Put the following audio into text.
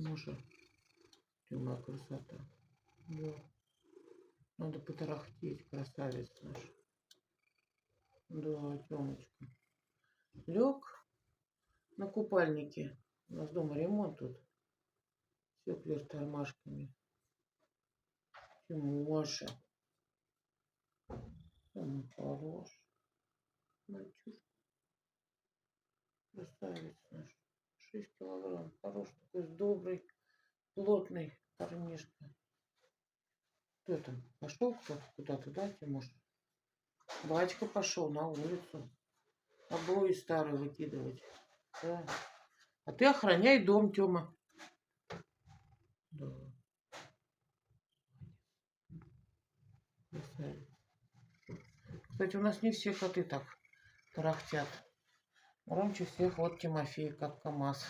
Тимоша. Тёма, красота. Да. Надо потарахтеть, красавец наш. Да, Тёмочка. Лег на купальнике. У нас дома ремонт тут. Все вверх тормашками. Тимоша. Он хорош. Мальчик. Красавец наш. 6 килограмм. Хорош такой, добрый, плотный парнишка. Кто там? Пошел кто-то куда-то, да, Тимош? Батька пошел на улицу. Обои старые выкидывать. Да. А ты охраняй дом, Тёма. Да. Кстати, у нас не все коты так тарахтят. Громче всех вот Тимофей, как КамАЗ.